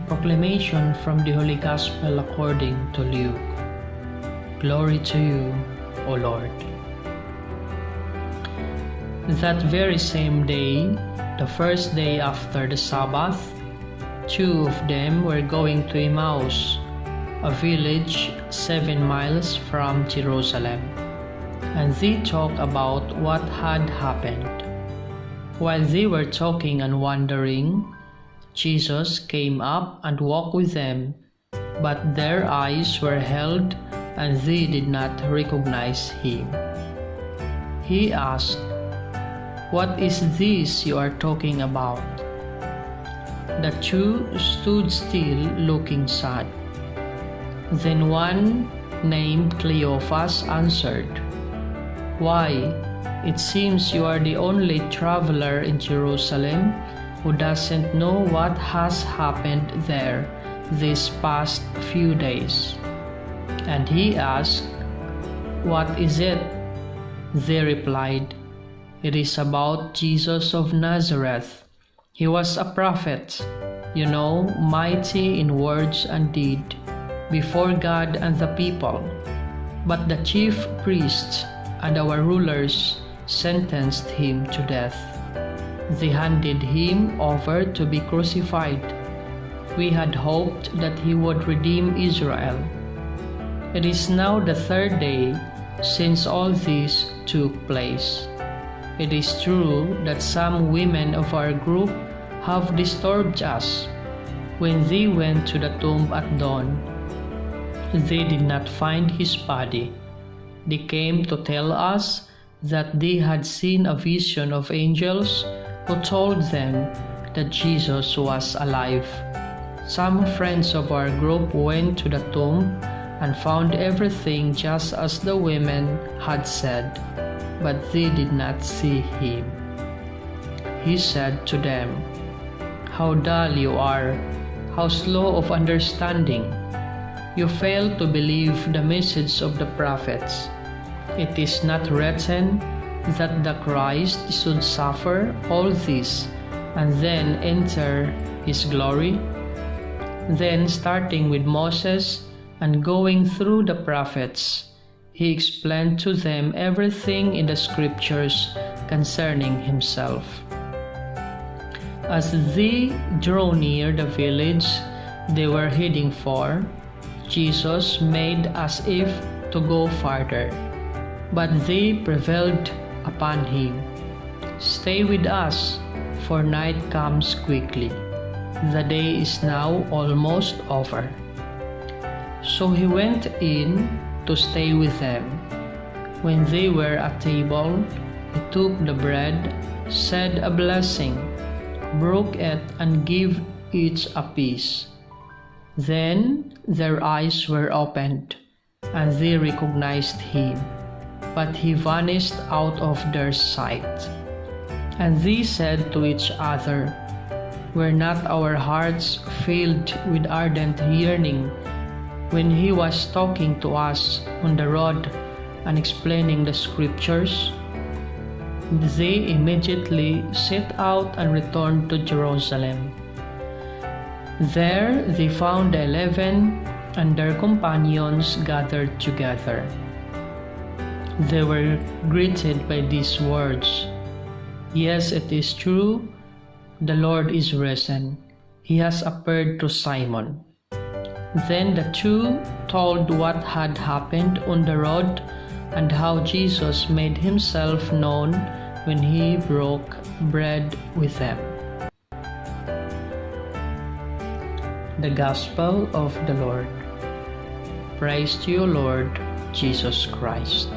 Proclamation from the Holy Gospel according to Luke. Glory to you, O Lord. That very same day, the first day after the Sabbath, two of them were going to Emmaus, a village 7 miles from Jerusalem, and they talked about what had happened. While they were talking and wondering, Jesus came up and walked with them, but their eyes were held and they did not recognize him. He asked, "What is this you are talking about?" The two stood still, looking sad. Then one named Cleophas answered, "Why, it seems you are the only traveler in Jerusalem who doesn't know what has happened there these past few days." And he asked, "What is it?" They replied, "It is about Jesus of Nazareth. He was a prophet, mighty in words and deed, before God and the people. But the chief priests and our rulers sentenced him to death. They handed him over to be crucified. We had hoped that he would redeem Israel. It is now the 3rd day since all this took place. It is true that some women of our group have disturbed us. When they went to the tomb at dawn, they did not find his body. They came to tell us that they had seen a vision of angels who told them that Jesus was alive. Some friends of our group went to the tomb and found everything just as the women had said, but they did not see him." He said to them, "How dull you are, how slow of understanding. You fail to believe the message of the prophets. It is not written that the Christ should suffer all this and then enter his glory?" Then, starting with Moses and going through the prophets, he explained to them everything in the scriptures concerning himself. As they drew near the village they were heading for, Jesus made as if to go farther, but they prevailed upon him. "Stay with us, for night comes quickly. The day is now almost over." So he went in to stay with them. When they were at table, he took the bread, said a blessing, broke it, and gave each a piece. Then their eyes were opened, and they recognized him, but he vanished out of their sight. And they said to each other, "Were not our hearts filled with ardent yearning when he was talking to us on the road and explaining the scriptures?" They immediately set out and returned to Jerusalem. There they found the 11 and their companions gathered together. They were greeted by these words, "Yes, it is true, the Lord is risen. He has appeared to Simon." Then the two told what had happened on the road and how Jesus made himself known when he broke bread with them. The Gospel of the Lord. Praise to you, Lord Jesus Christ.